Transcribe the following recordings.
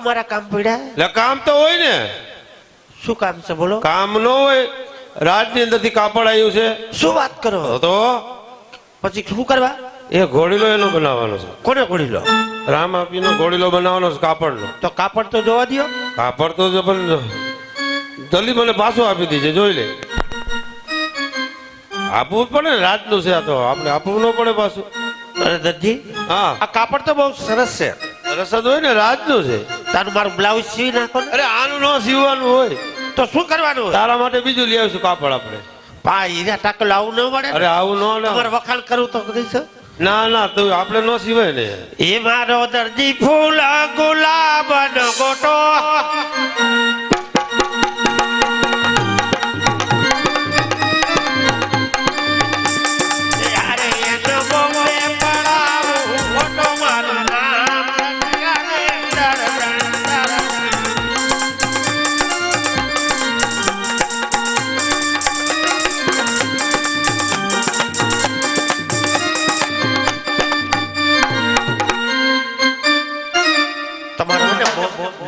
મારા કામ પડ્યા? એટલે કામ તો હોય ને. શું કામ છે બોલો? કામ ન હોય? રાજની અંદરથી કાપડ આવ્યું છે. શું વાત કરો? તો પછી શું કરવા? એ ઘોડીલો એનો બનાવવાનો છે. કોને ઘોડીલો? રામ આપીનો ઘોડીલો બનાવવાનો છે કાપડનો. તો કાપડ તો જોવા દો. કાપડ તો પણ જલ્દી મને પાછું આપી દીજે, જોઈ લે. આપવું જ પડે ને, રાજનું છે આ તો, આપણે આપવું ન પડે પાછું. અરે દરજી, હા, આ કાપડ તો બહુ સરસ છે. રસદ હોય ને, રાજનું છે. તારું મારું બ્લાઉઝ સીવી નાખો ને. અરે આનું ન સીવવાનું હોય તો શું કરવાનું? તારા માટે બીજું લઈ આવીશું કાપડ આપણે. ભાઈ હીરા ટાકલ આવું ન મળે. અરે આવું ન તમારે વખાણ કરવું તો કરી છે. ના ના, તો આપણે ન સીવાય ને. એ મારો દરજી ફૂલ ગુલાબ નો ગોટો,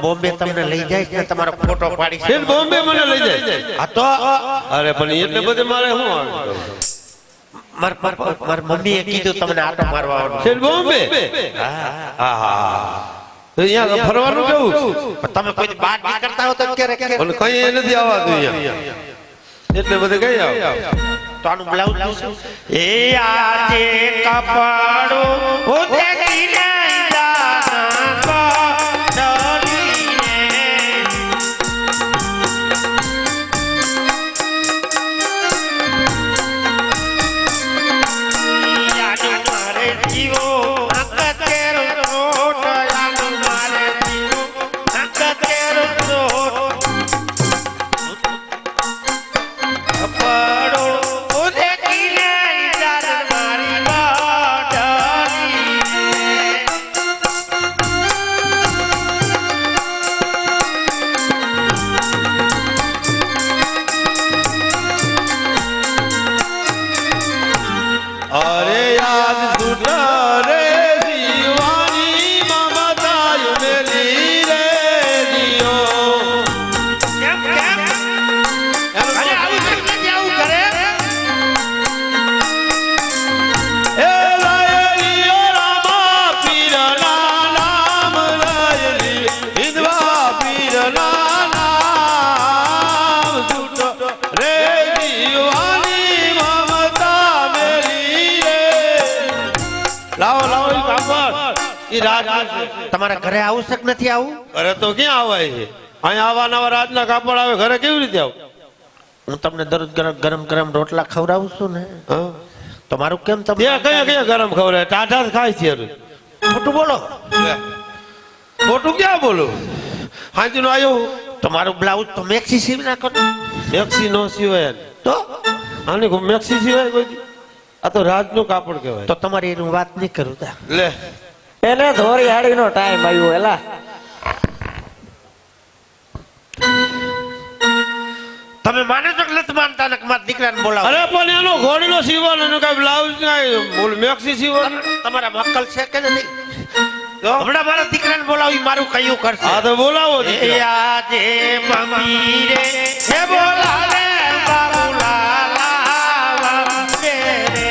બોમ્બે તમને લઈ જાય ને તમારો ફોટો પાડી છે. બોમ્બે મને લઈ જાય? હા તો અરે પણ એટલે બધે મારે શું આવે? માર મમ્મીએ કીધું તમને આટો મારવા આવવાનું છે. બોમ્બે? હા હા હા. તો અહીંયા ફરવાનું કેવું? તમે કોઈ બહાર નીકળતા હો તો ક્યારેક પણ કઈ નથી આવતું અહીંયા, એટલે બધે કઈ આવ. તો આનું બ્લાઉઝ એ આજે કપડો ઉતે ગીને તમારા ઘરે આવું શક નથી આવું? ઘરે તો ક્યાં આવાય છે? અહીંયા આવા નવા રાજના કાપડ આવે, ઘરે કેવી રીતે આવું? હું તમને દરરોજ ગરમ ગરમ રોટલા ખવડાવું છું ને, તો મારું કેમ તમે કયા કયા ગરમ ખવડાવે? ટાઢા જ ખાય છે. ખોટું બોલો. ખોટું ક્યાં બોલું? હાજી નું આવ્યું તો મારું બ્લાઉઝ તો મેક્સી સીવી નાખો ને. મેક્સી નો સિવાય તો આની મેક્સી સિવાય કોઈ? આ તો રાજનું કાપડ કહેવાય. તો તમારી એનું વાત નહીં કરું તા. લે એને ધોરી હાડી નો ટાઈમ આવ્યો. એલા તમે માનો છો કે નથી માનતા? ને મારા દીકરાને બોલાવો. અરે પણ એનો ઘોડીનો સીવાનો, એનો કઈ બ્લાઉઝ કઈ મેક્સી સીવાનો. તમારા મક્કલ છે કે નથી? હમણાં મારા દીકરાને બોલાવી, મારું કયું કરશે? હા તો બોલાવો. આજે મમ્મી રે હે બોલાવે બાબુલાલા વંદે રે.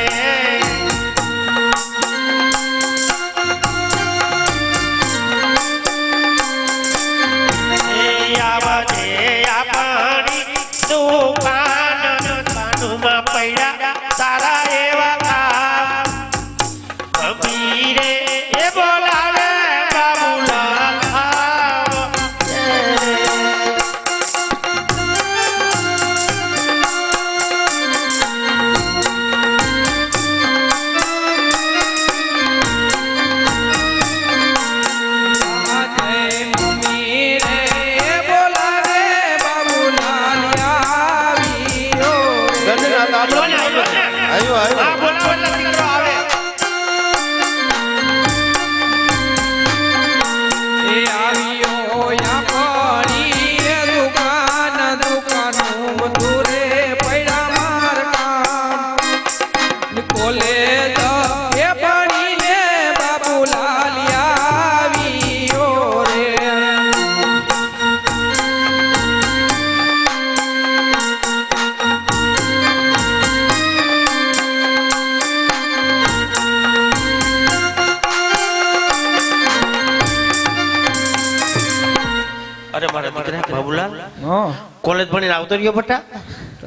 અને બાબુલાલ હા કોલેજ ભણીને આવતો રહ્યો બટા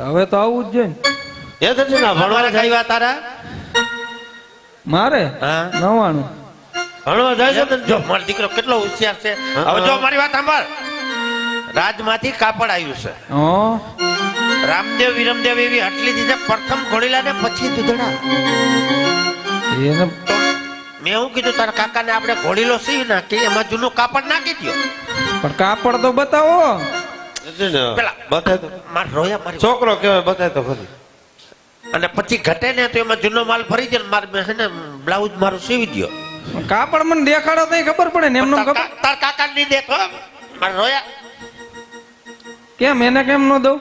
હવે તો આવું જ જોઈએ ને. એ થશે ને ભણવા ભણવા જાય જાય તારા મારે હા 99 ભણવા જાય છે તને જો મારો દીકરો કેટલો હોશિયાર છે હવે જો મારી વાત સાંભળ રાજમાંથી કાપડ આવ્યું છે હા રામદેવ વિરમદેવ એવી હટલી દીધે પ્રથમ ઘોડીલા ને પછી દૂધડા એને તો મેં શું કીધું તારા કાકાને આપણે ઘોડીલો સીવી નાખી એમાં જૂનું કાપડ નાખી દો પણ કાપડ તો બતાવો છે ને પેલા બતાય તો માર રોયા મારી છોકરો કેવાય બતાય તો ખરી અને પછી ઘટે ને તો એમાં જૂનો માલ ફરી જાય મારે હે ને બ્લાઉઝ મારું સીવી દો પણ કાપડ મને દેખાડો તો ખબર પડે ને એમને ખબર તાર કાકા નહીં દેખો મારે રોયા કેમ એને કેમ ન દઉં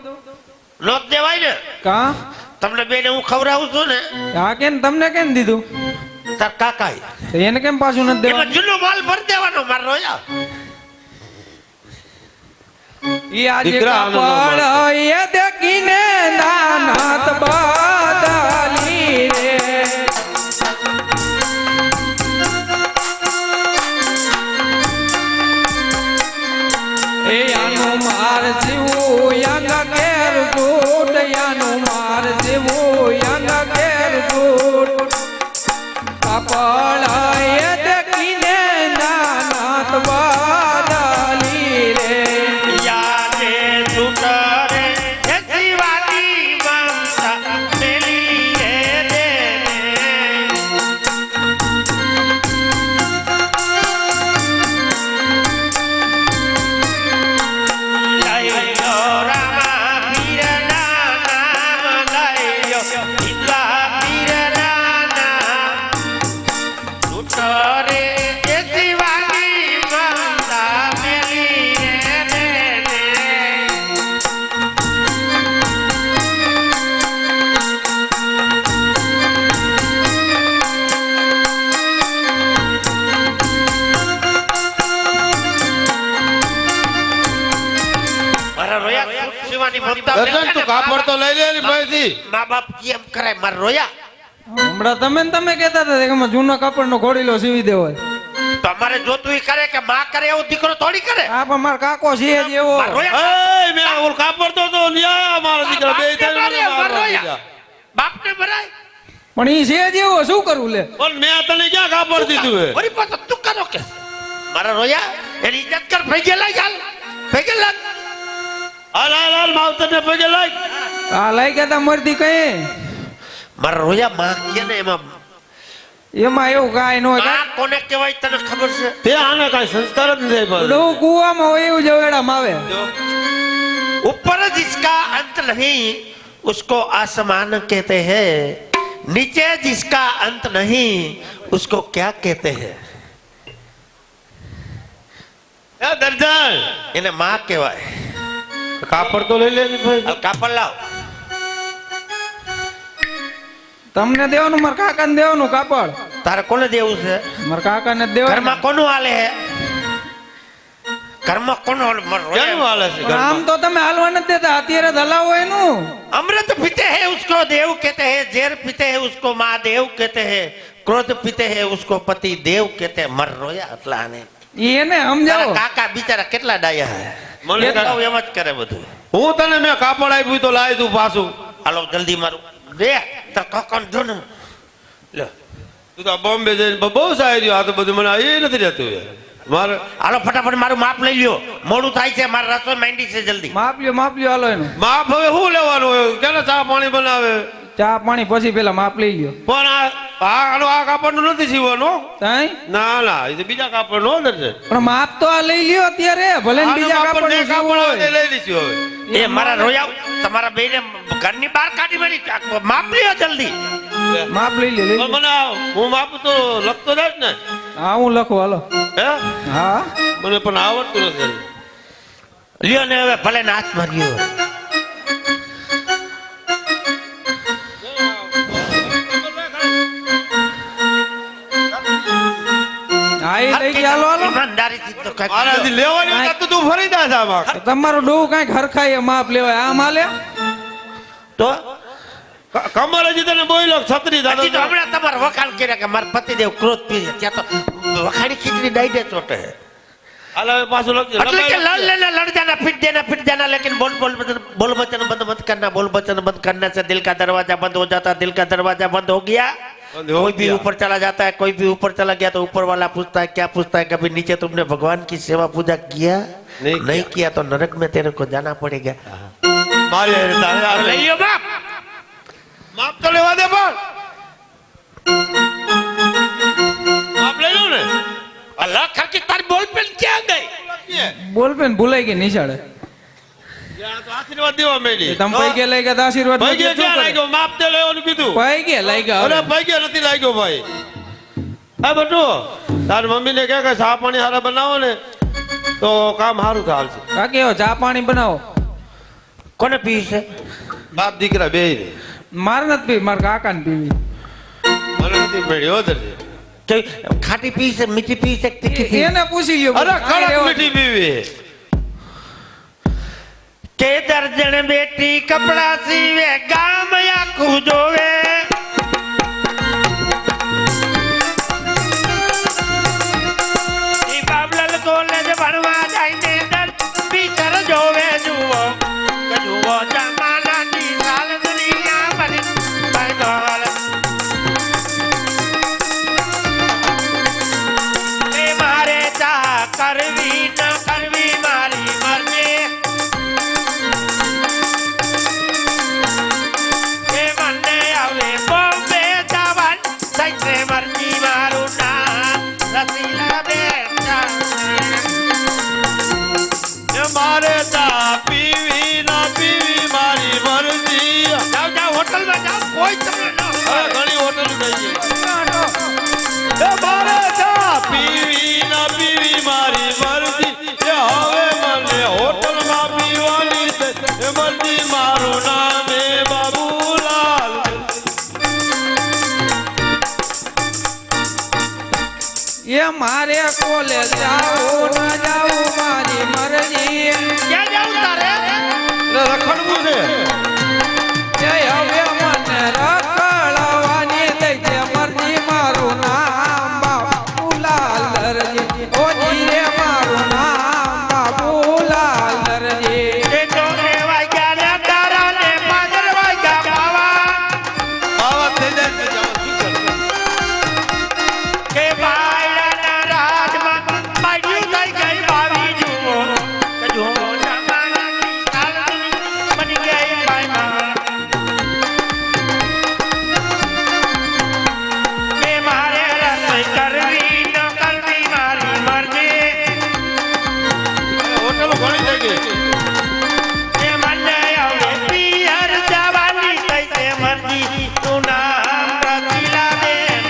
નો જ દેવાય ને કા તમને બેને હું ખવડાવું છું ને આ કેમ તમને કેમ દીધું તાર કાકા તો એને કેમ પાછું નથી એમાં દેવાનું જૂનો માલ ભરી દેવાનો મારે રોયા ઈ આજે દીકરા આનંદનો કાપડ એ દેખીને નાનાત બદલી રે એ આનું માર જીવું યંગ કેર ગુટ આનું માર જીવું યંગ કેર ગુટ કાપડ એ દેખીને નાનાત બદલી રે યાદે સુતરે હે જીવાની મમતા મેલી હે દે લાયો રામા પીરના નામ લાયો ઈલા પીરના નામ સુતરે હે જીવાની મમતા મેલી હે દે મારા રોયા શિવાની મમતા દર્શન તું કાપડ તો લઈ લે ને ભાઈથી મા બાપ કેમ કરાય મારા રોયા હમણાં તમે ને તમે કહેતા હતા કે આમાં જૂનો કાપડનો ઘોડીલો સીવી દેવો તો અમારે જોતું ઈ કરે કે માં કરે એવો દીકરો થોડી કરે આ પણ મારો કાકો છે જ એવો મારા રોયા એ મેં ઓલ કાપડ તો ન્યાય મારો દીકરા બે બાપને મારે, થાય મારા રોયા. બાપને ભરાય પણ ઈ છે જ એવો શું કરવું લે પણ મેં તને ક્યાં કાપડ દીધું હે વળી પાછો તું કરો કે મારા રોયા એની ઇજ્જત કર ભેગે લાગ હાલ ભેગે લાગ હાલ હાલ હાલ માવતર ને પગે લાગ આ લઈ ગયા તા મરતી કઈ મારા રોયા માં કે ને એમાં એમાં એવું કાંઈ ન હોય માં કોને કહેવાય તને ખબર છે તે આને કઈ સંસ્કાર જ નથી આપ્યા. ડો કુવામાં હોય એવું જવેડામાં આવે ऊपर जिसका अंत नहीं उसको आसमान कहते हैं नीचे जिसका अंत नहीं उसको क्या कहते हैं એ દર્શન એને માં કહેવાય કાપડ તો લઈ લે ને ભાઈ હાલ કાપડ લાવ તમને દેવાનું મારા કાકાને દેવાનું કાપડ તારે કોને દેવું છે મારા કાકાને જ દેવાનું ઘરમાં કોનું હાલે હે ઘરમાં કોનું હાલે? મારો રોયા. કેનું હાલે છે પણ આમ ઘરમાં? તો તમે હાલવા નથી દેતા અત્યારે ધલાવો એનું अमृत पीते हैं उसको देव कहते हैं जहर पीते हैं उसको महादेव कहते हैं क्रोध पीते हैं उसको पति देव कहते हैं मर रोया એટલા ને ઈ એને તારા સમજાવો કાકા બિચારા કેટલા ડાયા હે મને એ તો એમ જ કરે બધું હું તને મેં કાપડ આપ્યું તો લાય તું પાછું હાલો જલ્દી મારું દે તાર કાકાને જો ને લે તું તો બોમ્બે જઈને બહુ સારી રહ્યો આ તો બધું મને એ નથી રહેતું યાર મારે હાલો ફટાફટ મારું માપ લઈ લ્યો મોડું થાય છે મારે રસોઈ માંડી છે જલ્દી માપ લ્યો હાલો એનું માપ હવે શું લેવાનું હોય ક્યારે ચા પાણી બનાવે ચા પાણી પછી પેલા માપ લઈ લ્યો પણ આ કાપડ નું નથી સીવવાનું તાઈ ના ના એ તો બીજા કાપડ નો દર્શન પણ માપ તો આ લઈ લ્યો અત્યારે ભલે ને બીજા કાપડ કાપડ નું આવે તે લઈ લઈશું હવે એ મારા રોયા તમારા બેને ઘરની બહાર કાઢી મારી માપ લ્યો જલ્દી માપ લઈ લ્યો લઈ પણ લ્યો. મને હું માપ તો લખતો જાય ને હા હું લખું હાલો હે હા મને પણ આવડતું નથી લ્યો ને હવે ભલે ને હાથ માર્યો હા એ લઈ ગયા હાલો હાલો ઈમાનદારીથી તો કાંઈક મારાથી લેવાની વાત તો તું ફરી જાય છે આમાં તો તમારું ડોવું કઈક હરખાય માપ લેવાય આમ હાલે તો કમર હજી તને બોલ્યો છત્રી દાદા હજી તો હમણાં તમારા વખાણ કર્યા કે મારા પતિદેવ ક્રોધ પી છે ત્યાં તો વખાણી ખીચડી ડાઈ દે ચોટે હાલ હવે પાછું લખજો એટલે કે લંબાઈ लड़ लेना लड़ जाना फिट देना लेकिन बोल बचन बंद मत करना बोल बचन बंद करने से दिल का दरवाजा बंद हो जाता दिल का दरवाजा बंद हो गया बंद हो कोई भी गया। ऊपर चला जाता है कोई भी ऊपर चला गया तो ऊपर वाला पूछता है क्या पूछता है कभी नीचे तुमने भगवान की सेवा पूजा किया नहीं किया तो नरक में तेरे को जाना पड़ेगा મારી હારે તારે હારે લઈ લઈયો બાપ માપ તો લેવા દે પણ માપ લઈ લો ને अल्लाह खर की तारी बोल पेन क्या गई લખીએ. બોલ પેન ભૂલાઈ ગઈ નિશાળે ત્યાં તો આશીર્વાદ દેવા માંડી. તમે પૈ ગયા લઈ ગયા તો આશીર્વાદ ભાઈ નથી, ગયા શું ક્યાં કરે? લાગ્યો માપ દે લેવાનું કીધું પૈ ગયા લઈ ગયા અરે હવે. ભાઈ ગયા નથી લાગ્યો ભાઈ હા બટુ તાર મમ્મીને કહે કે ચા પાણી હારા બનાવો ને તો કામ સારું ચાલશે કાકી હવે ચા પાણી બનાવો. કોને पी से બાપ દીકરા બે મારે નથી પીવી, મારા કાકા ને પીવી. મને નથી પડી હો દરજી तो खाटी पी से मीठी पी से तीखी पी એને પૂછી લ્યો અરે કાંઈ કડક રહેવા મીઠી પીવી के दर्जन बेटी कपड़ा सीवे गाम या खुजोवे ई बाबलल कॉलेज भणवा जाइने दर भीतर जोवे जुओ जुओ जमाना की साल दुनिया बनी बैठल ए मारे चा करवी न करवी मारी मर्जी કે મને આવે બોમ્બે જવાન સૈત્રે મરજી મારું નામ રસીલા બેટા એ મારે ચા પીવી ના પીવી મારી મરજી જાઓ જાઓ હોટલમાં જાઓ કોઈ તમને ન હવે ઘણી હોટલ થઈ ગઈ એ મારે ચા પીવી ના પીવી મારી મરજી એ હવે મને હોટલમાં પીવાની છે એ મરજી મારું નામ એ બાબુલાલ એ મારે કોલેજ જાવું ના જાવું મારી મરજી. ક્યાં જાઉં તારે એટલે રખડવું છે એ હવે મને રખડવાની થઈ છે મરજી મારું નામ બાબુલાલ દરજી. ઓ જીરે મારું નામ બાબુલાલ દરજી. એ તો રેવાય ગયા ને તારા ને પાદર વાગ્યા બાવા આવા થઈ જાય તો જાઓ શું કરવું? કે બાયડાના રાજમાં બાયડ્યું થઈ ગઈ બાવી જુઓ કે જુઓ જમાનાની સાલ દુનિયા બની ગઈ બાયમાં કે મારે રસોઈ કરવી ન કરવી મારી મરજી હોટલો ઘણી થઈ ગઈ કે મને હવે પિયર જવાની થઈ છે મરજી તું નામ રસીલા બેન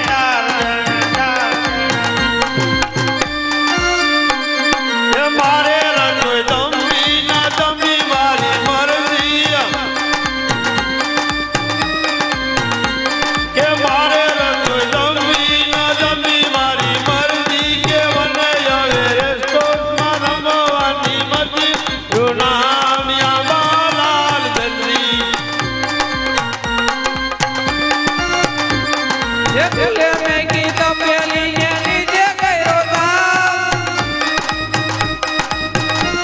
એ મારે રસોઈ તંબી ના તંબી મારી મરજી કે મારે રસોઈ તંબી ના તંબી મારી મરજી કે મને હવે રેસ્ટોરન્ટમાં રમવાની મરજી તું નામ યામાલાલ દરજી એટલે મેં કીધું પેલી ને નીચે કર્યો તાવ.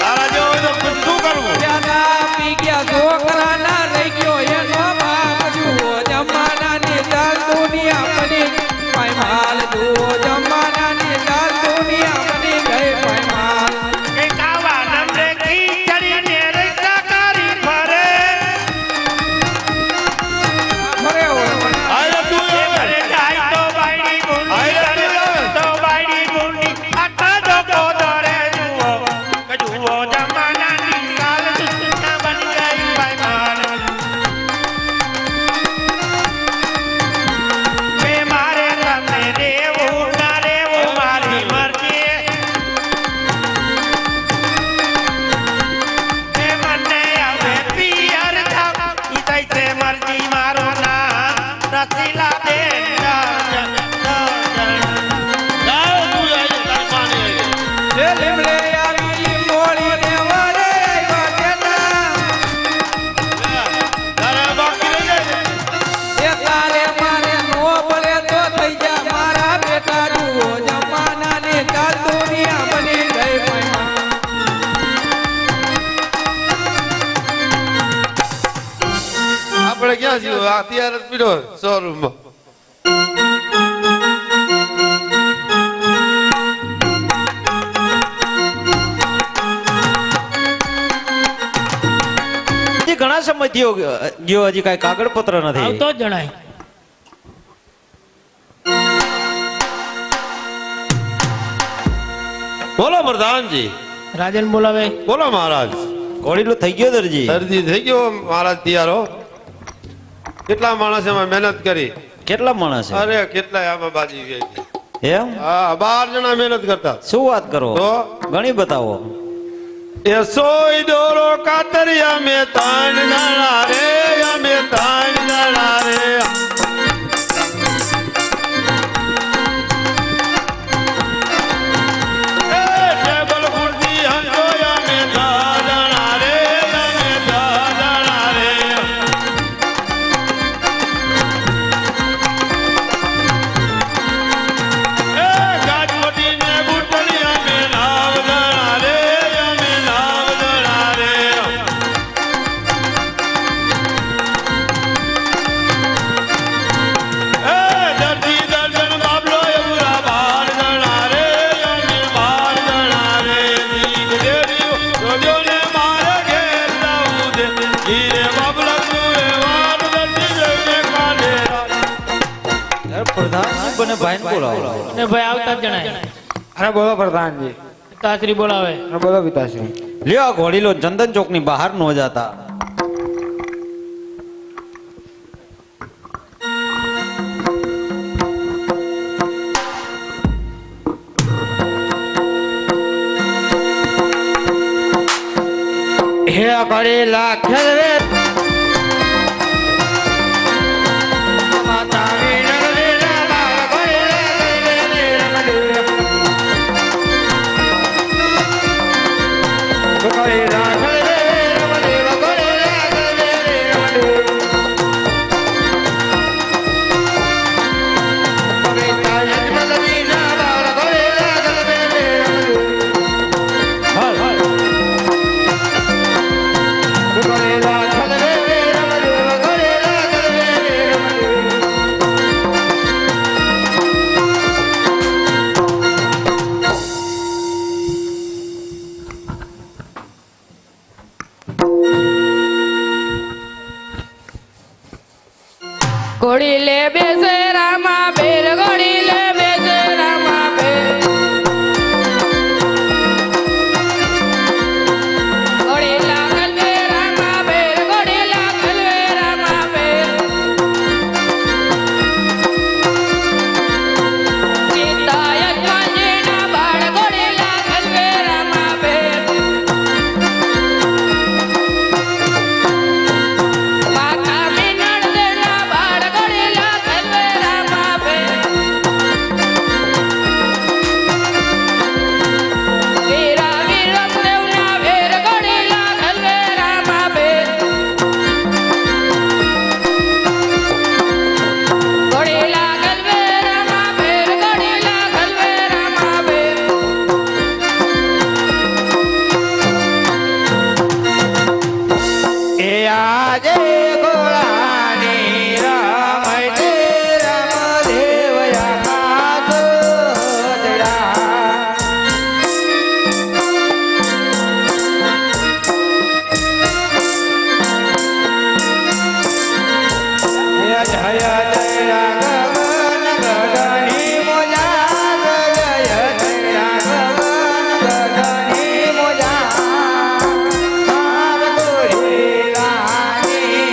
તારા જેવો હોય તો પછી શું કરવું ત્યાંના પી ગયા છોકરાના રહી ગયો એનો બાપ જુઓ જમાનાની ચાલ દુનિયા બની પાયમાલ જુઓ જમાનાની ચાલ દુનિયા બની ગઈ પાયમાલ. કે કાવા નમરે ખીચડીને રૈસા કરી ફરે ફરે હોય પણ આય તું કે હવે ઘરે જાય તો બાયડી બુંદી આય રે કરે, તું હવે. તો બાયડી બુંદી આટલા ડોકો દોરે જુઓ કે જુઓ જમાનાની સાલ દુનિયા બની ગઈ ભાઈમાં આપણે ક્યાં છીએ અત્યારે જ પીડો શોરૂમમાં ઘણા સમય થયો ગયો હજી કઈ કાગળ પત્ર નથી આવતો જ જણાય. બોલો પ્રધાનજી રાજન બોલાવે. બોલો મહારાજ ઘોડીલો થઈ ગયો દરજી દરજી થઈ ગયો મહારાજ તૈયાર હો કેટલા માણસ એમાં મહેનત કરી કેટલા માણસ છે? અરે કેટલાય આમાં બાજી ગઈ એમ હા 12 જણા મહેનત કરતા શું વાત કરો તો ઘણી બતાવો એ સોય દોરો કાતરિયા મે તાણ જણા રે અમે તાણ જણા રે પ્રધાનજી બને ભાઈને બોલાવો ને ભાઈ આવતા જ જણાય. અરે બોલો પ્રધાનજી. પિતાશ્રી બોલાવે. અરે બોલો પિતાશ્રી. લ્યો આ ઘોડીલો ચંદન ચોક ની બહાર નો જાતા હે કરી લાખે રે માતા વિનર રે બાળ કરી રે કરી લાખે રે રમદેવ કરી કવિતા યજ્ઞ વિના બાળ કરી ઘોડી લે બેસે રામા બેર ઘોડી લે બેસે રામા બેર ઘોડી લાગલ બે રામા બેર ઘોડી લાગલ બે રામા બેર સીતા યજમાનજીના બાળ ઘોડી લાગલ બે રામા બેર માતા મિનળ દેના બાળ ઘોડી લાગલ બે રામા બેર વીરા વીરમ દેવના વેર ઘોડી લાગલ બે રામા બેર ઘોડી લાગલ બે રામા બેર ઘોડી લાગલ બે રામા બેર એ આજે ગોળાની રમય તે રમદેવયા કાગડા જય જય જય ગગન ગગની મોજા જય જય ગગન ગગની મોજા માર ગોરી રાની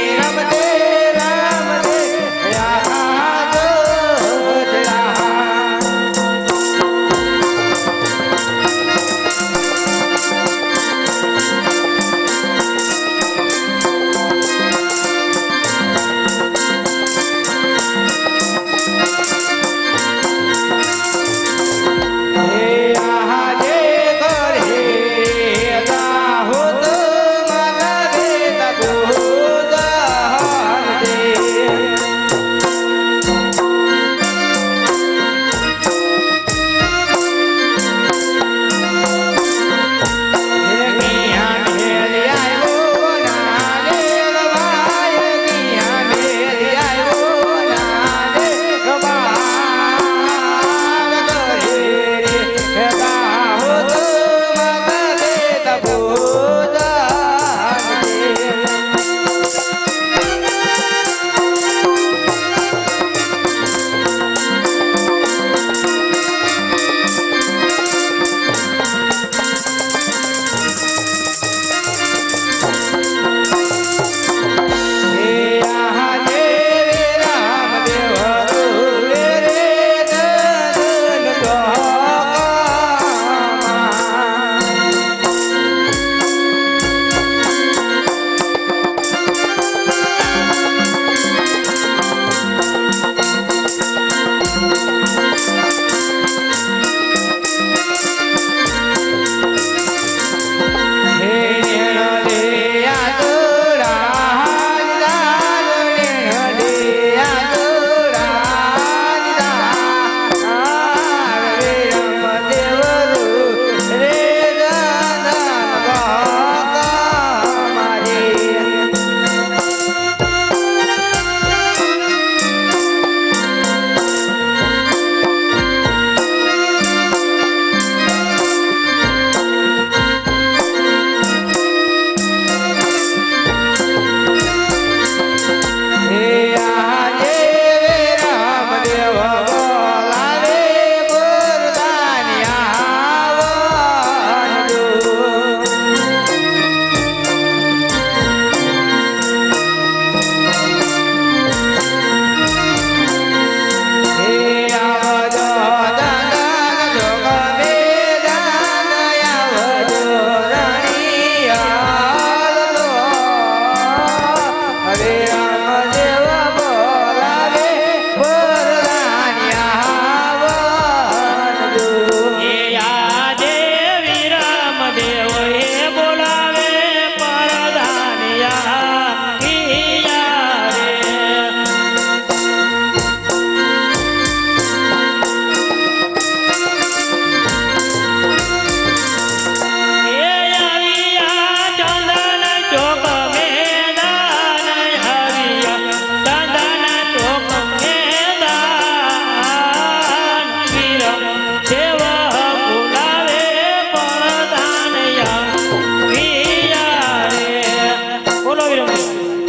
વિરમદેવ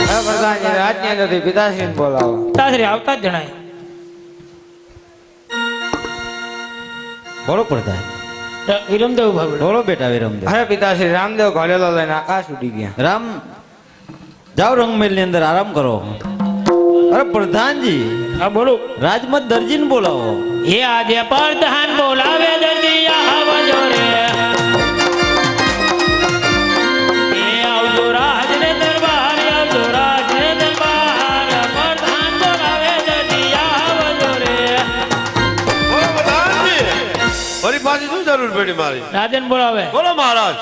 હે પ્રધાનજી રાજની અંદરથી પિતાશ્રીને બોલાવો પિતાશ્રી આવતા જ જણાય. બોલો પ્રધાન, વિરમદેવ ભાગડો બોલો બેટા વિરમદેવ. હે પિતાશ્રી રામદેવ ઘોડેલો લઈને આકાશ ઉડી ગયા રામ જાઓ રંગમેલ ની અંદર આરામ કરો. અરે પ્રધાનજી, હા બોલો. રાજમત દરજીને બોલાવો. એ આજે પ્રધાન બોલાવે દર્દીયા આવજો રે. એ આવજો રાજને દરબાર, આવજો રાજને દરબાર. પ્રધાન બોલાવે દર્દીયા આવજો રે. બોલો પ્રધાનજી, ફરી પાછી શું જરૂર પડી મારી? રાજન બોલાવે. બોલો મહારાજ.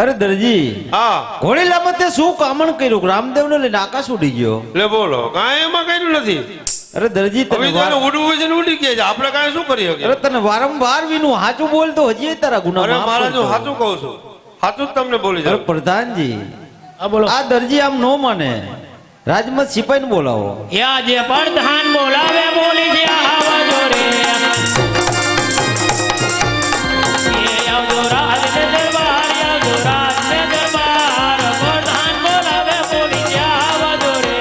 અરે દરજી, હા ઘોડીલામાં તે શું કામણ કર્યું? રામદેવ ને લઈને આકાશ ઉડી ગયો. લે બોલો, કાંઈ એમાં કર્યું નથી. અરે દરજી, હવે તને ઉડવું છે ને ઉડી ગયા છે, આપણે કાંઈ શું કરી શકીએ? અરે તને વારંવાર વિનું હાચું બોલ તો હજી તારા ગુના અરે માફ મહારાજ, હું કરતો. સાચું કહું છું, સાચું જ તમને બોલી અરે જાઉં. પ્રધાનજી, હા બોલો. આ દરજી આમ નો માને. રાજમત સિપાહીને બોલાવો. એ આજે પ્રધાન બોલાવે બોલી છે આવજો રે. એ આવજો રાજને દરબાર, આવજો રાજને દરબાર. પ્રધાન બોલાવે બોલી છે આવજો રે.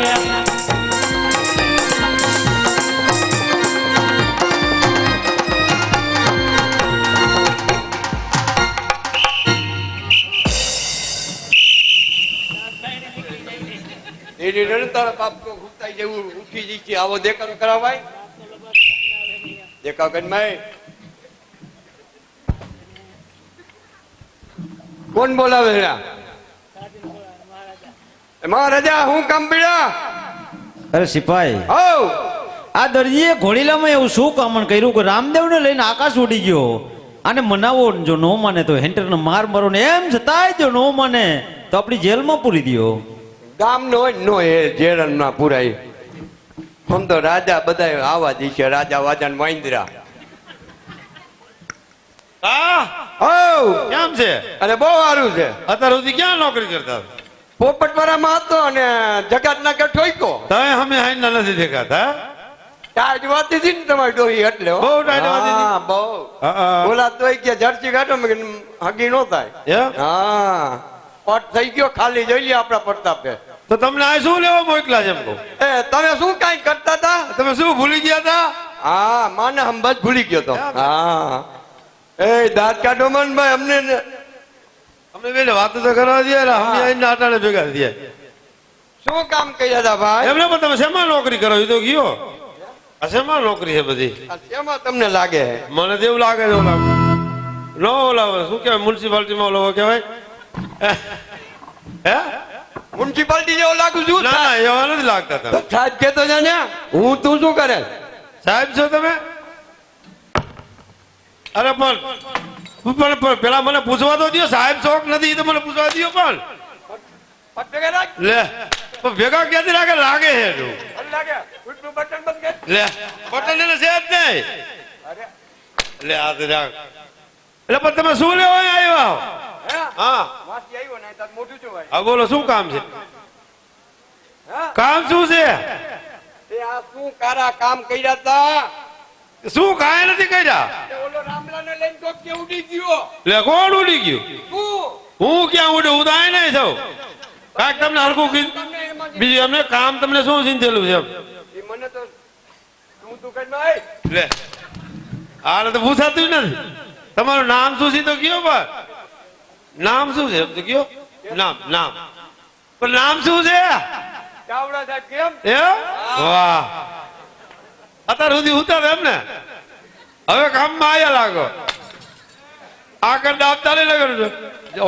એની રણતાળ બાપ તો ઘૂંટાઈ જેવું ઉઠી જઈ છે. આવો દેખાડો કરાવાય? દેખાવ કરી માય. કોણ બોલાવે છે? મહારાજા, હું કામ પીડા? અરે સિપાહી, હઉ આ દરજીએ ઘોડીલામાં એવું શું કામણ કર્યું કે રામદેવને લઈને આકાશ ઉડી ગયો? આને મનાવો. જો નો માને તો હેન્ટરને માર મારો ને એમ છતાંય જો નો માને તો આપણી જેલમાં પૂરી દ્યો. ગામ નો નો એ જેરન ના પુરાય. આમ તો રાજા બધા આવા જ છે, રાજા વાજા ને વાંદરા. કેમ છે? અરે બહુ સારું છે. અત્યાર સુધી ક્યાં નોકરી કરતા? પોપટવાળામાં હતો અને જગાત ના કે ઠોઈકો. તમે અમે હાઈના નથી દેખાતા. ટાઈટ વાતી હતી ને તમારી ડોહી, એટલે બહુ ટાઈટ વાતી હતી. બહુ બોલા તોય કે જર્સી કાઢો મેં કીધું હગી નો થાય. હા, પટ થઈ ગયો, ખાલી જોઈ લે આપણા પ્રતાપે. તો તમને આ શું લેવા મોકલા છે? એમ કહું. એ તમે શું કઈ કરતા હતા? તમે શું ભૂલી ગયા હતા? હા, માને હમ બસ ભૂલી ગયો તો. હા, એ દાંત કાઢો મન ભાઈ, અમને પેલે વાતો તો કરવા દે. અમે નાટાને ભેગા થયા. શું કામ કર્યા હતા ભાઈ? એમને પણ તમે શેમાં નોકરી કરો? એ તો ગયો. આ શેમાં નોકરી છે બધી? શેમાં તમને લાગે? મને તો એવું લાગે છે ઓલા નો ઓલા શું કહેવાય, મ્યુનિસિપાલિટીમાં ઓલો કહેવાય. હે, મ્યુનિસિપાલિટી જેવો લાગુ છું? ના ના, એવા નથી લાગતા તમે. સાહેબ કેતો છે ને, હું તું શું કરે? સાહેબ છો તમે? અરે પણ પેલા મને પૂછવા તો દો, સાહેબ શોખ નથી તો મને પૂછવા દો. પણ લે ભેગા ક્યાંથી લાગે? લાગે છે લે બટન એને છે જ નહીં. લે આ તો રાખ. એટલે પણ તમે શું લેવા આવ્યા? હા હા, બોલો શું કામ છે? કામ શું છે? શું કારા કામ કર્યા તા? શું કાંઈ નથી કર્યા. લે કોણ ઉડી ગયું? હું ક્યાં ઉડ્યું? હું તો આ નહીં થયું. કાંઈક તમને હરખું કીધું. બીજું અમને કામ તમને શું ચિંતેલું છે? લે હાલ તો પૂછાતું નથી. તમારું નામ શું છે તો કયો? ભાઈ નામ શું છે તો કયો? નામ નામ પણ નામ શું છે? વાહ, અત્યાર સુધી ઉતાર એમ ને. હવે કામમાં આયા લાગો. આ કરતા આપતા નહીં લાગે.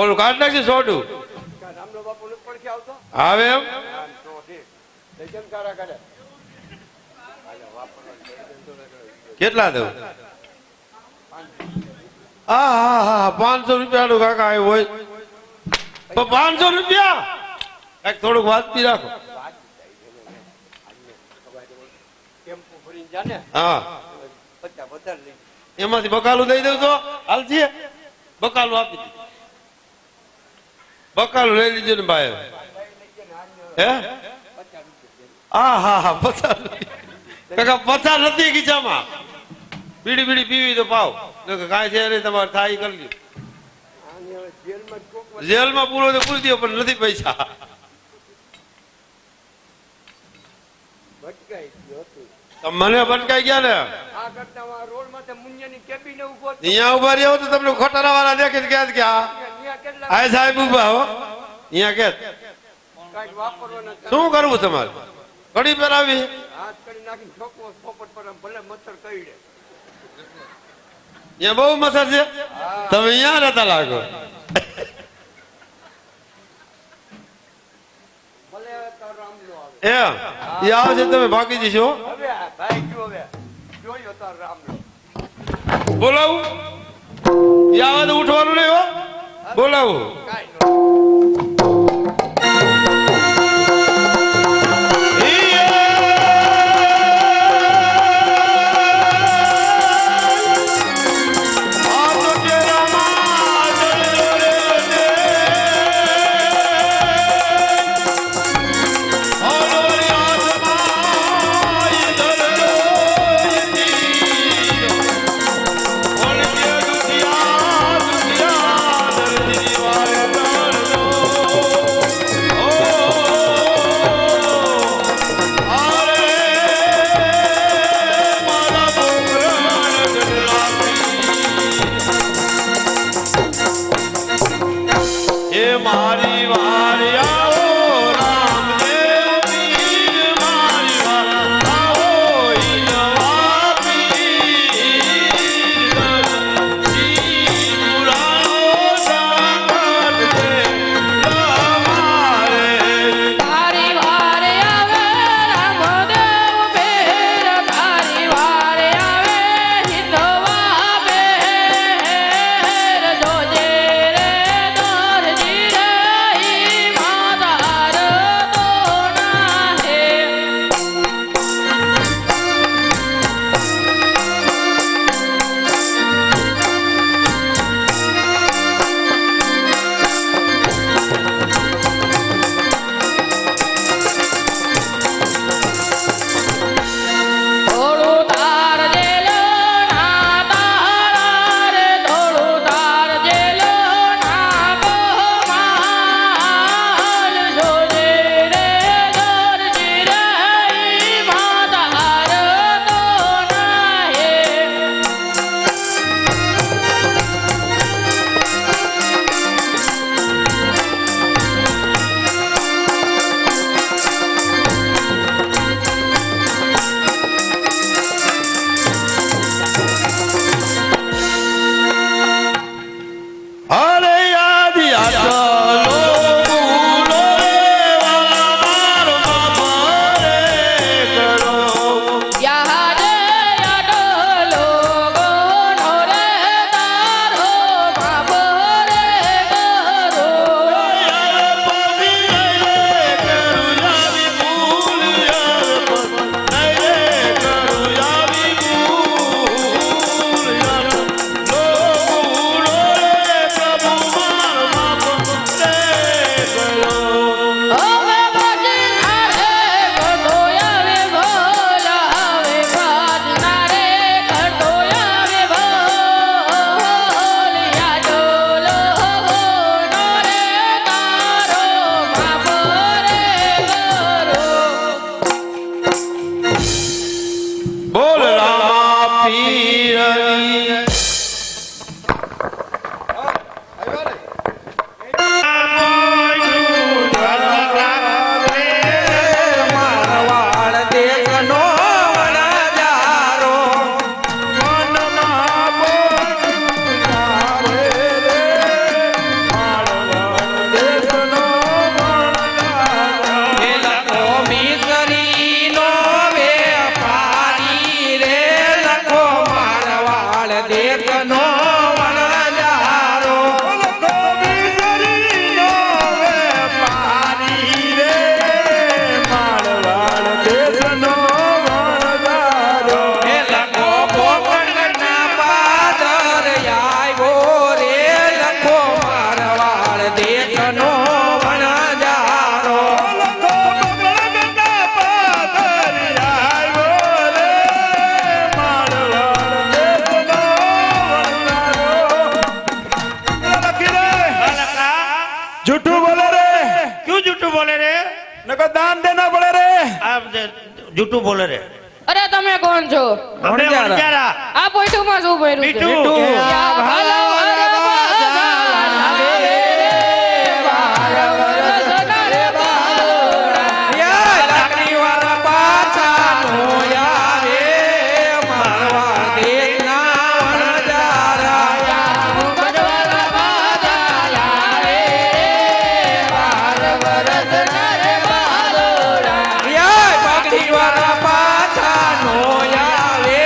ઓલું કાઢ નાખશે સોડું. હવે એમ કેટલા દઉં? હા હા હા, 500 રૂપિયા કાકા આવ્યું હોય તો 500 રૂપિયા. કઈક થોડુંક વાંચતી રાખો. હા, એમાંથી બકાલું દઈ દઉં તો હાલ છે. બકાલું આપી દીધું. બકાલું લઈ લીધું ને ભાઈ. હે, હા હા હા, 50 50 નથી ખીચામાં. બીડી બીડી પીવી તો પાવ, કાંઈ છે નહીં તમારે થાય કરી લ્યો. જેલમાં પૂરો તો પૂરી દો પણ નથી પૈસા. મને ભટકાઈ ગયા ને અહીંયા ઉભા રહ્યો તો તમને ખોટારા વાળા દેખે ક્યાં ગયા આ સાહેબ ઉભા હો અહીંયા કે શું કરવું તમારે કડી પહેરાવી અહીંયા બહુ મસર છે તમે અહીંયા રહેતા લાગો એમ એ આવશે તમે ભાગી જશો બોલાવું એ આવે તો ઉઠવાનું નહીં હો બોલાવું નકર દાન દેના પડે રે आप जूठू बोले रे અરે તમે કોણ છો हमें वंजारा આ પોઈટુમાં શું ભર્યું છે મીઠું. યા ભાલો અરે બાજા લાવે રે વાર વરસના રે બાલોડા યા લાકડી વાળા પાછા નો આવે મારવા દેશના વણજારા ભગવાના બાજા લાવે રે વાર વરસના રે બાલોડા યા પાકડી વાળા પાછા નો આવે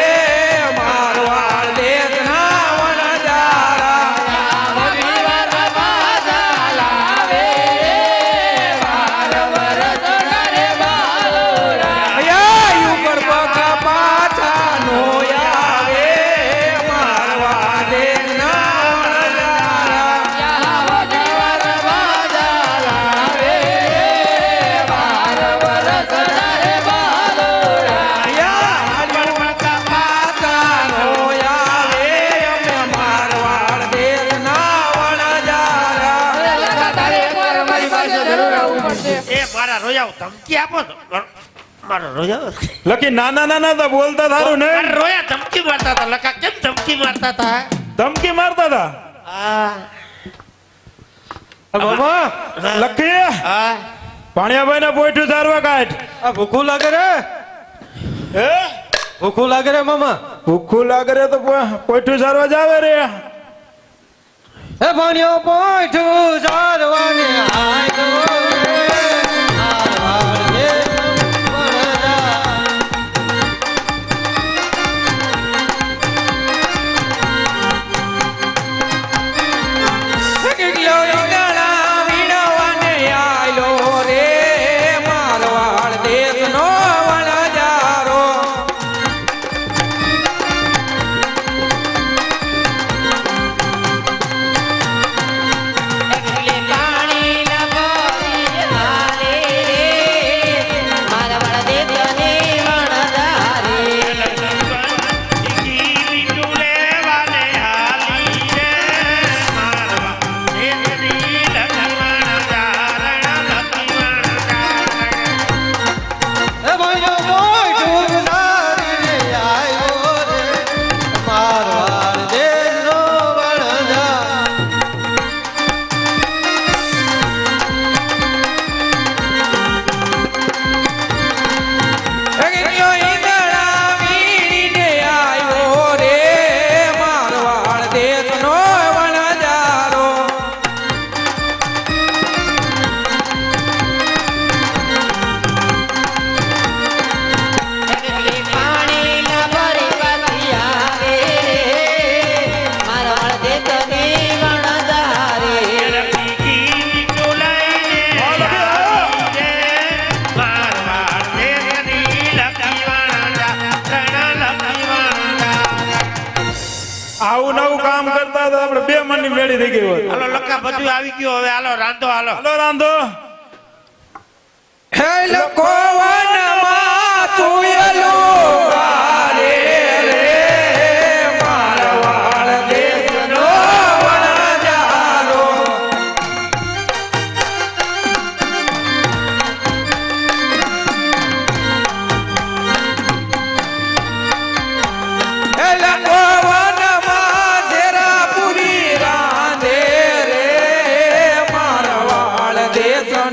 મારવા દેશના વણજારા ભગવાના બાજા લાવે રે વાર વરસના રે બાલોડા યા યુગર બકા પાછા નો આવે મારવા દેશના વણજારા યા બકા પાછા નો આવે અમે મારવાડ દેશના વણજારા એ મારા રોયા ધમકી આપો તો મારો રોયા લકી નાના નાના તો બોલતા થારું ને મારા રોયા ધમકી મારતા હતા લકા કેમ ધમકી મારતા હતા ધમકી મારતા હતા આ બાબા લકી આ ભાણિયાભાઈ ને પોઈઠું ધારવા કાઢ આ ભૂખું લાગે રે હે ભૂખું લાગે રે મામા ભૂખું લાગે રે તો પોઈઠું ધારવા જાવે રે હે ભાણિયો પોઈઠું સારવાને આયો રે મારવાડ દેશનો વણજારા. ગયો ઈંગણા વીણવાને આયલો રે મારવાડ દેશનો વણજારો હે ભાણિયો પોઈઠું સારીને આયો રે મારવાડ દેશનો વણજારા. ગયો ઈંગણા વીણીને આયો રે મારવાડ દેશનો વણજારો આવું નવું કામ કરતા હતા આપણે બે મનની મેળી થઈ ગઈ હોય હાલો લકા બધું આવી ગયું હવે હાલો રાંધો હાલો હાલો રાંધો હે લોકો વનમાં તુયલો વારે રે મારવાડ દેશનો વણજારો હે લોકો વનમાં ઝેરા પૂરી રાંધે રે મારવાડ દેશનો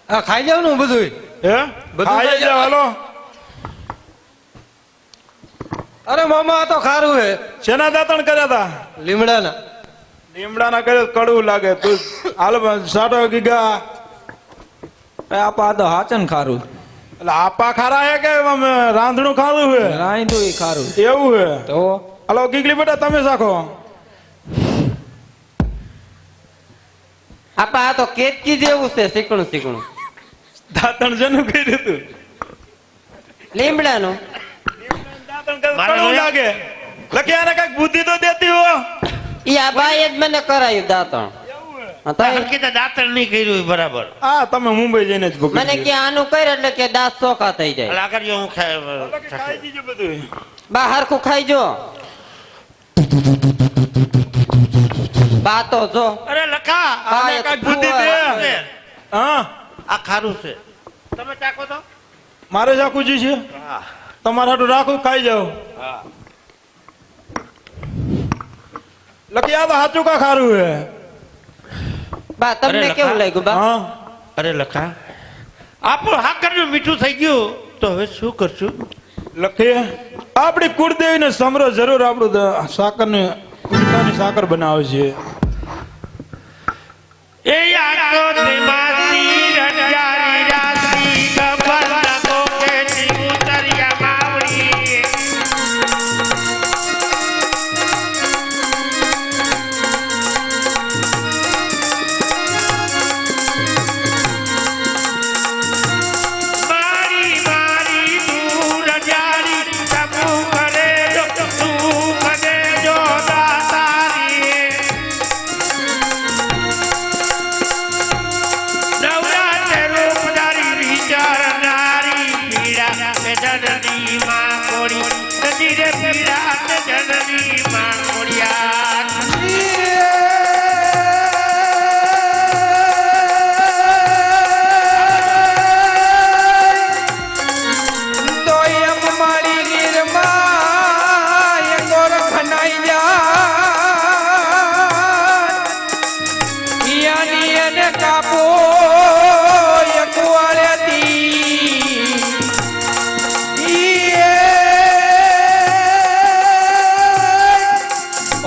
આ ખાઈ જાવ ને બધું હે બધું ખાઈ ખાઈ જાવ હાલો. અરે મામા આ તો ખારું હે શેના દાંતણ કર્યા હતા? લીમડાના લીમડાના કર્યો કડવું લાગે તું હાલ સાટો ગીગા. આપા તો હાચન ખારું એટલે આપા ખારા હે કે આમ રાંધણું ખારું હે? રાંધું ઈ ખારું એવું હે? તો હાલો ગીગલી બેટા તમે શાખો. આપા આ તો કેતકી જેવું છે શીકણું શીકણું દાંતણ જેનું કર્યું તું? લીમડાનું દાંતણ કડવું લાગે. લખી આને કઈક બુદ્ધિ તો દેતી હો. ઈ આ ભાઈ જ મને કરાયું દાંતણ હા, તો હરખી દાંતણ નહીં કર્યું બરાબર. આ તમે મુંબઈ જઈને જ ભૂખી મને કે આનું કર્યું એટલે કે દાંત ચોખા થઈ જાય એટલે આગળ જો હું ખાઈ દીજો બધું. બા હરખું ખાઈ જો બા તો જો અરે લખા આને આ કઈક બુદ્ધિ દે. છે. હા આ ખારું છે. તમે ચાખો તો મારે જાકુજી છે તમારે હાટું રાખું ખાઈ જાઓ. લખી આ તો સાચું કા ખારું હે. બા તમને અરે કેવું લખા. લાગ્યું બા હા અરે લખા આપણું હાકરનું મીઠું થઈ ગયું તો હવે શું કરશું? લખી આપણી કુળદેવી ને સમરો જરૂર આપણું સાકર ને મીઠાની સાકર બનાવે છે. એ આખો દેમાસી રંજારી રાસી ગબર લગો કે ઉતરિયા માવડી મારી મારી દૂર જારી તબુ કરે જો તું મને જો દાતારી નવરાત્રે રૂપધારી વિચારનારી પીડા તે જનની માં કોળી નદી રે પીડા તે જનની માં કોળિયા તો એમ મારી ગીરમાં એ ગોર ખનાઈ જાય યાની એને કાપો એ કુવાળેથી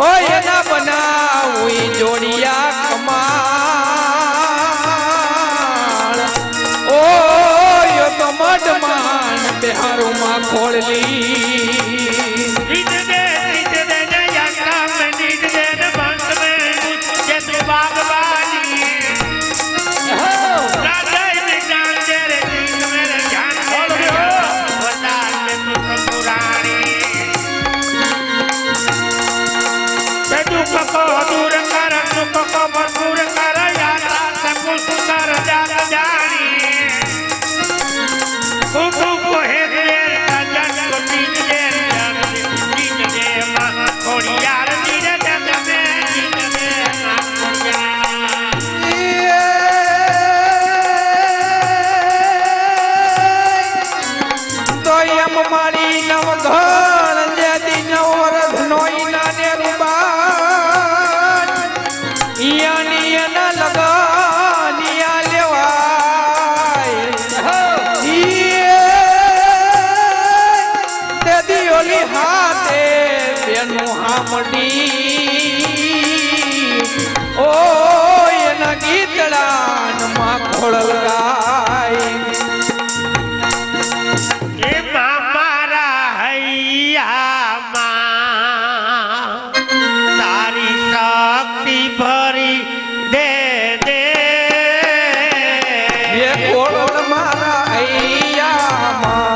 ઓય એના બનાવી જોડિયા કમાળ ઓય તો મઢમાન બિહારમાં ખોળલી રીત દે નયા કામ નીત દે ન બંધ મે જે તું બાગવાની રાજાઈ ને જાન દે રે દીન મેરે જાન દે વતા લે તું પુરાણી તે દુઃખ કો દૂર કર સુખ કો ભરપૂર કર યાત્રા સકુલ સુકર જાત જાણી ખૂબ હે દે કજન કો દીન દે દીન દે માં કોડિયાર દીન દે દીન દે માં કોડિયાર તો એમ મારી નવ ઘર જેદી નવરથ નોઈ નાને રૂબાન યાની એના લગાનિયા લેવાય તે દિયોલી હાથે બેનું હામડી ઓ એના ગીતડાન માં ખોળલ ગાય એ મારા હૈયામાં તારી શક્તિ ભરી દે દે એ કોળોળ મારા હૈયામાં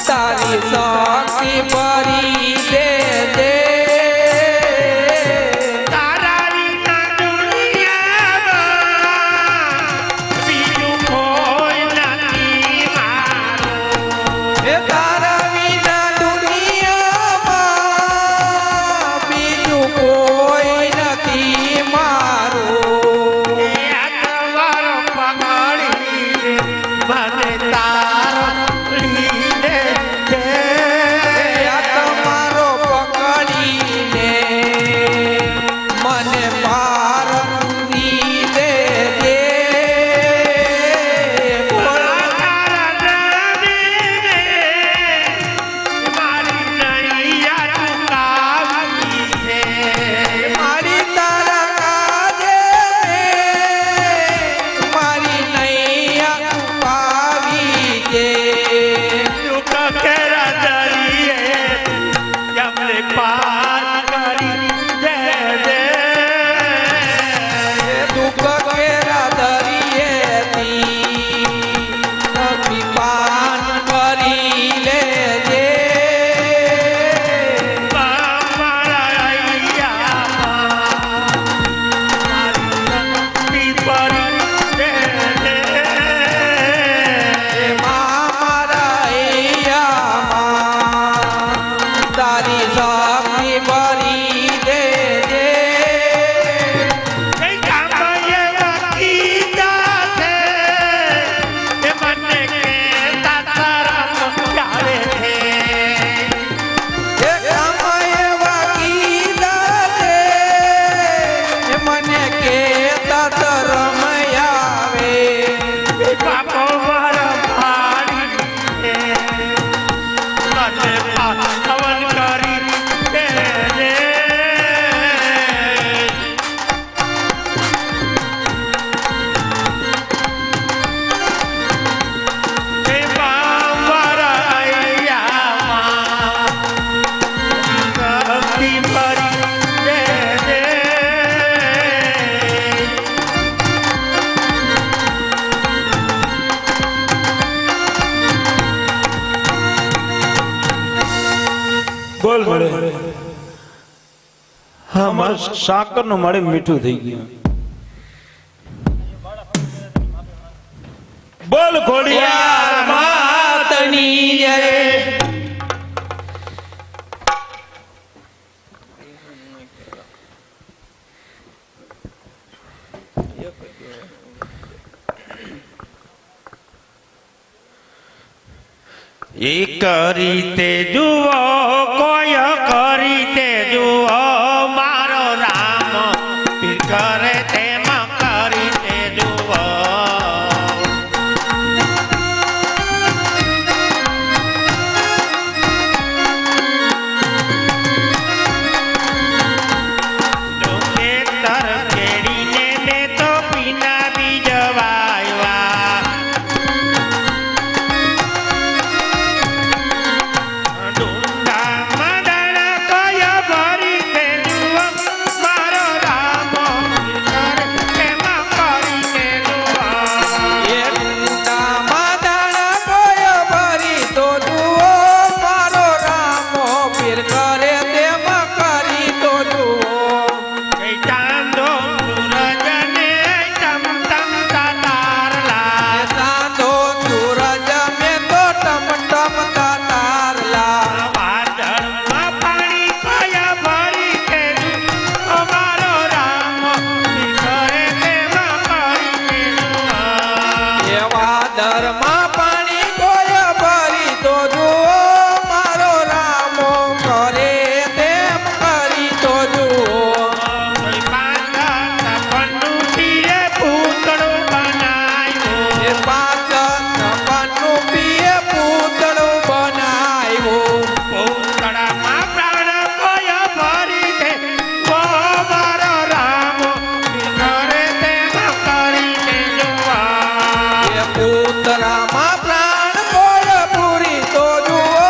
તારી શક્તિ ભરી દે દે તારા વિના દુનિયામાં જે दुख के दरिए यमले पार करी दे दे દુઃખ કેરા દરિયેથી અભી પાન કરી લેજે हमारा अय्या मारी परी दे दे મારા અહીંયામાં તારી શક્તિ ભરી દેજે કઈ કામ એ વકીલા છે એ મને કે તારા પ્યારે છે એ કામ એવા કીધા છે એ મને કહેતા શરમ આવે બાપો મારા ભાડી મને પાવન કરી દે દે હે મારા અય્યામાં શક્તિ ભરી દે દે બોલ મળે હા મારે સાકર નું મળે મીઠું થઈ ગયું બોલ ઘોડિયાર માતની જય એક રીતે જુઓ કોઈ રીતે જુઓ મારો રામ પીર કરે તેમાં કરીને જુઓ ડોકે તર કેડીને મેં તો પીના બીજવાયવા ડુંડા મદણ કય ભરી તે જુઓ મારો રામ કરે તેમાં કરીને જુઓ એ ઊંડા માદાણા કોઈ ભરી તો જુઓ મારો રામો પીર કરે તેમાં કરી તો જુઓ કઈ ચાંદો સૂરજને ચમચમતા તારલા ચાંદો સૂરજ મેં તો ટમટમતા તારલા વાદળમાં પાણી કયા ભરી તે અમારો રામ કરે તેમાં કરીને જુઓ એવા દરમાં પાણી કોઈ ભરી તો જુઓ મારો રામો કરે તેમ કરી તો જુઓ કોઈ પાંચા તપનું પીએ પૂતળો બનાવ્યો એ પાંચ નપનું પીએ પૂતળું બનાવ્યું પૂતળામાં પ્રાણ કયા ભરી તે ઓ મારો રામ કરે તેમાં કરીને જુઓ એ પૂતળામાં પ્રાણ કોઈ પૂરી તો જુઓ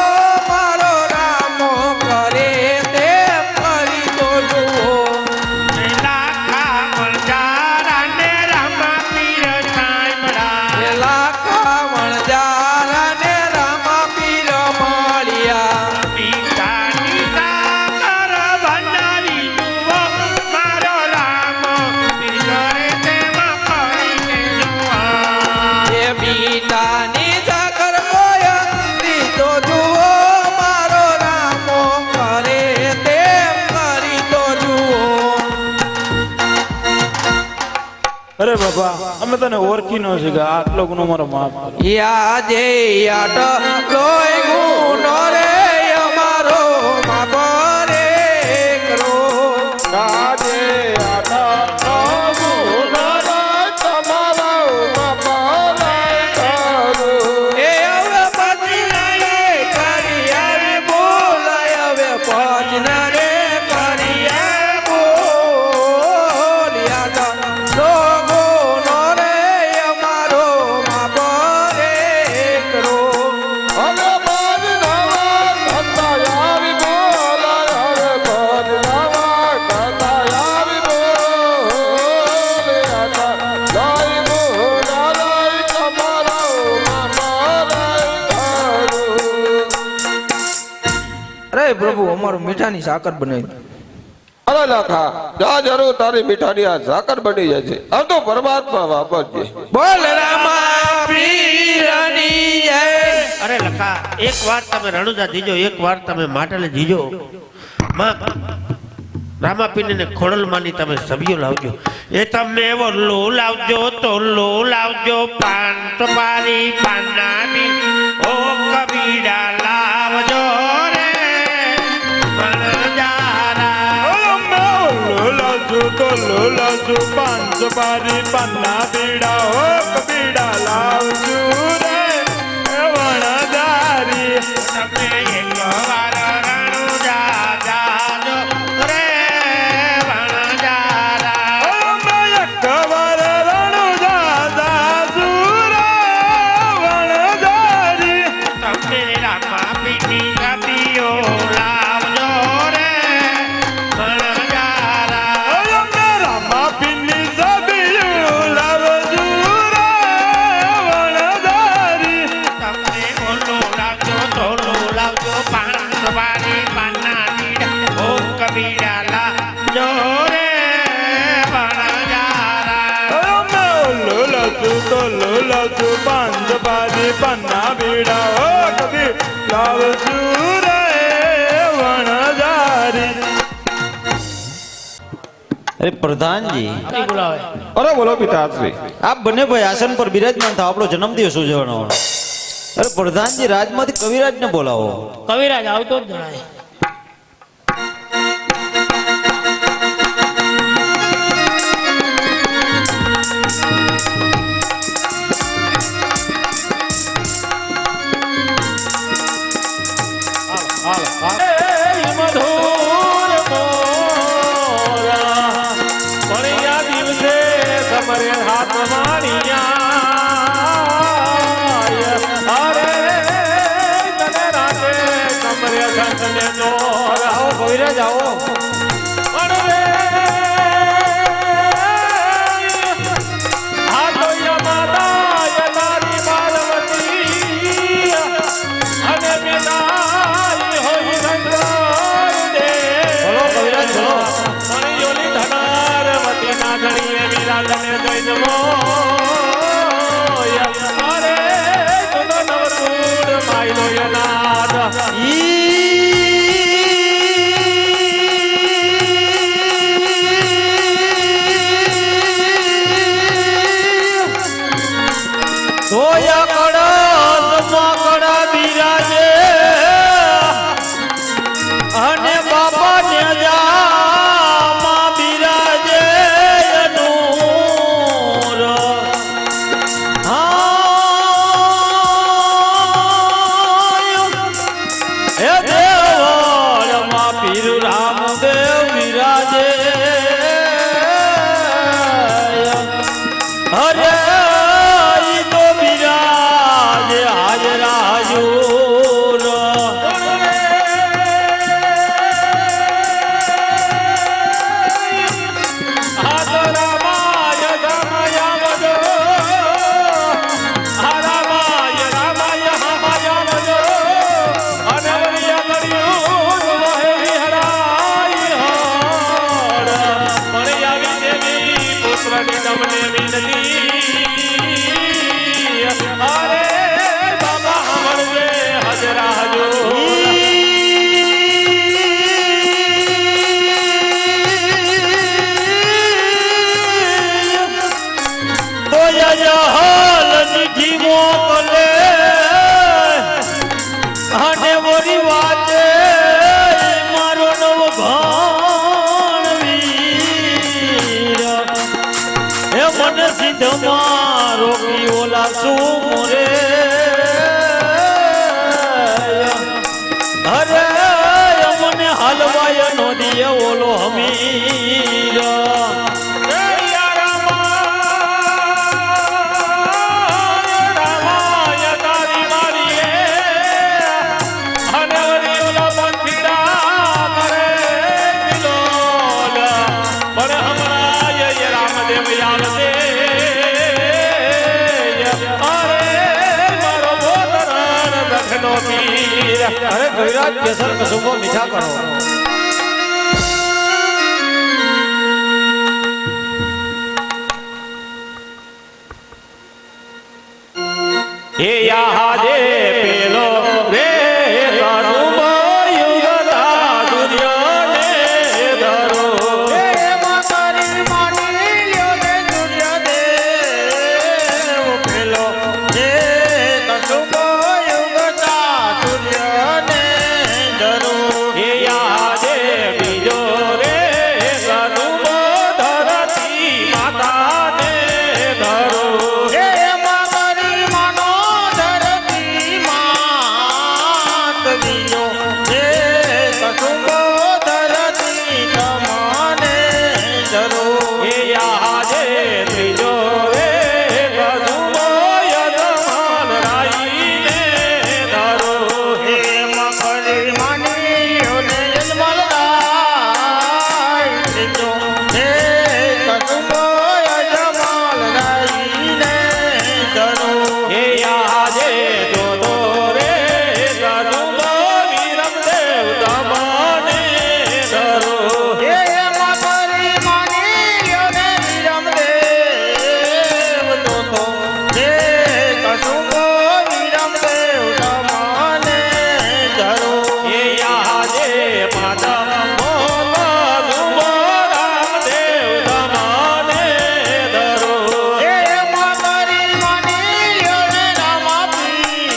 મારો રામો કરે તેમ કરી તો જુઓ લાખા વણજારાને રામા પીર સાંભળા એ લાખા વણજારા ને રામા પીર મળ્યા પિતાની સાકર બનાવી જુઓ મારો રામ પીર કરે તેમાં કરીને જુઓ એ મીઠાની સાકર કોઈ દીધો જુઓ મારો રામો કરે તેમ કરી તો જુઓ અરે બાબા અમે તને ઓળખી ન છે કે આટલો ગુનો મારો માફ કરો યાદે યાદ લોય ગુનો રે અમારો માગો રે કરો કાજે આટા ગુનો તમારા કરું એ હવે બદલાય કરી આવે બોલાય હવે ભજન રે કરી બોલ યાદ લોગો નો રે અમારો માગો રે કરો અરે પ્રભુ અમારું મીઠાની સાકર બનાવી અરે લાખા જા જરૂર તારી મીઠાની આ સાકર બની જશે આ તો પરમાત્મા વાપરજે બોલ રામા પીરની જય અરે લખા એક વાર તમે રણુજા જીજો, એક વાર તમે માટલે જીજો. માં રામાપીને ખોડલમાંની તમે સભ્યો લાવજો. એ તમે ઓલો લાવજો, તોલો લાવજો, પાન સુપારી પાનાની ઓ કબીડા લાવજો રે લોલાજુ પાંચ બારી પન્ના બીડા હો કબીડા લાવજુ રે વણદારી તમે એક વાર રણુજા જાજો રે વણજારા. કવર રણુજા જાજુ રે વણદારી તમે રામાપીની સભ્યો લાવજો રે વણજારા. રામાપીની સભ્યું લાવજુ રે વણદારી તમને ઓલો લાવજો, તોલો લાવજો, પાન સુપારી પાનાની ઓ કબીડા લાવજો રે વણજારા. લોલાજુ પાંચ બારી પન્ના બીડા હો કબી લાવજુ રે વણદારી અરે પ્રધાનજી, બોલાવે અરે બોલો પિતાશ્રી આપ બંને ભાઈ આસન પર બિરાજમાન થાવ, આપણો જન્મદિવસ ઉજવવાનો. અરે પ્રધાનજી, રાજમાંથી કવિરાજને બોલાવો. કવિરાજ આવતો જ જણાય. મધુર મોરા મળ્યા દિવસે સમરે હાથ માણિયા અરે તને રાતે સમરે સંતને દોરા આવો કવિરાજ આવો અરે આ તો યમાદાય તારી પાર્વતી અને મેદાય હોય સંસાર દે બોલો કવિરાજ બોલો મણિયોની ધનારવતી નાગણીએ મીરા તને જોઈને મોય અરે તું તો નવસૂર માયલો યનાદ સોયા કડા કડા બિરાજે અને બાપા ને જામાં બિરાજે અનૂર. હે દેવળમાં પીર રામદેવ બિરાજે અરે ઈ તો બિરાજે હાજરા હજૂર. અને વરી વાતે મારો નવ ભાણ વીર હે મને સિદ્ધ મારો ઓલા શું મોરે અરે મને હાલવાય નો દિયે ઓલો હમીર. અરે મારો બોતરણ નો પીર અરે કવિરાજ કેસર કસુંબો મીઠા કરો હે યાદે પેલો રે કસુંબો યુગતા સૂર્યને ધરો હે માતારી માની લ્યો ને સૂર્યદેવ પેલો જે કસુંબો યુગતા સૂર્યને ધરો હે યાદે બીજો રે કસુંબો ધરતી માતાને ધરો હે માતારી માનો ધરતી માત બીજો જે કસુંબો ધરતી તમને ધરો હે યાદે ત્રીજો રે કસુંબો યજમાન રાઈને ધરો હે મકરી માની ને યજમાન રાય ત્રીજો હે કસુંબો યજમાન રાઈને ધરો હે યાદે જોતો રે કસુંબો વિરમદેવ તમને ધરો હે મકરી માની ને વિરમદેવ જોતો હે કસુંબો વિરમદેવ તમને ધરો હે યાદે માતા મોતા કસુંબો રામદેવ તમને ધરો હે મકરી માની ને રામાપીર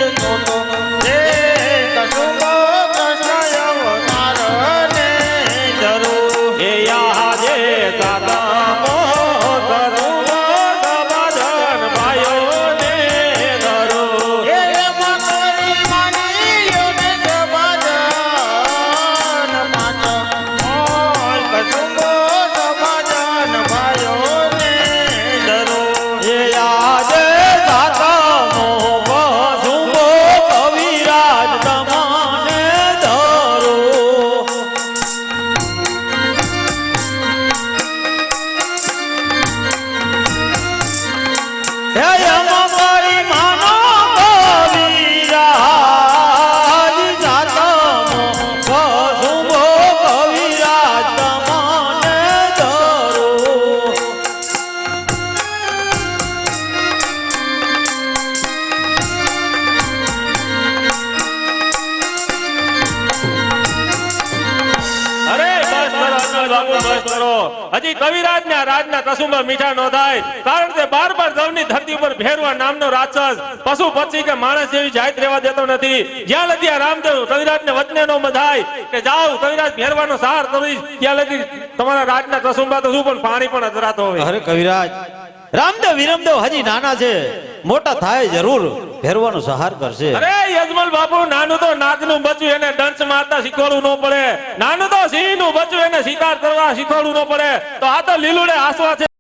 જોતો હે કસુંબો કૃષ્ણ અવતારને ધરો હે યાદે સાતા કસુંબો સબાજન ભાઈઓને ધરો હે મકરી માની ને સબાજન પાંચ કસુંબો સબાજન ભાઈઓને ધરો એ યાદે સાતમો કસુંબો કવિરાજ તમને ધરો હે અમારી માનો કવિરાજ સાતમો કસુંબો કવિરાજ તમને ધરો અરે બસ કરો અનલ બાબુ બસ કરો હજી કવિરાજના રાજના કસુંબા મીઠા નો થાય કારણ કે બાર ધવની ધરતી ઉપર ભેરવા નામનો રાક્ષસ પશુ પક્ષી કે માણસ જેવી જાત રહેવા દેતો નથી જ્યાં લગી આ રામદેવ કવિરાજને વચને નો બધાય કે જાઓ કવિરાજ ભેરવાનો સહાર કરીશ ત્યાં લગી તમારા રાજના કસુંબા તો શું પણ પાણી પણ અજરાતો હોય અરે કવિરાજ રામદેવ વિરમદેવ હજી નાના છે મોટા થાય જરૂર ફેરવાનો સહાર કરશે અરે યજમલ બાપુ નાનું તો નાગનું બચ્ચું એને ડંચ મારતા શીખવાડવું ન પડે નાનું તો સિંહનું બચ્ચું એને શિકાર કરવા શીખવાડવું ન પડે તો આ તો લીલુડે આસવા છે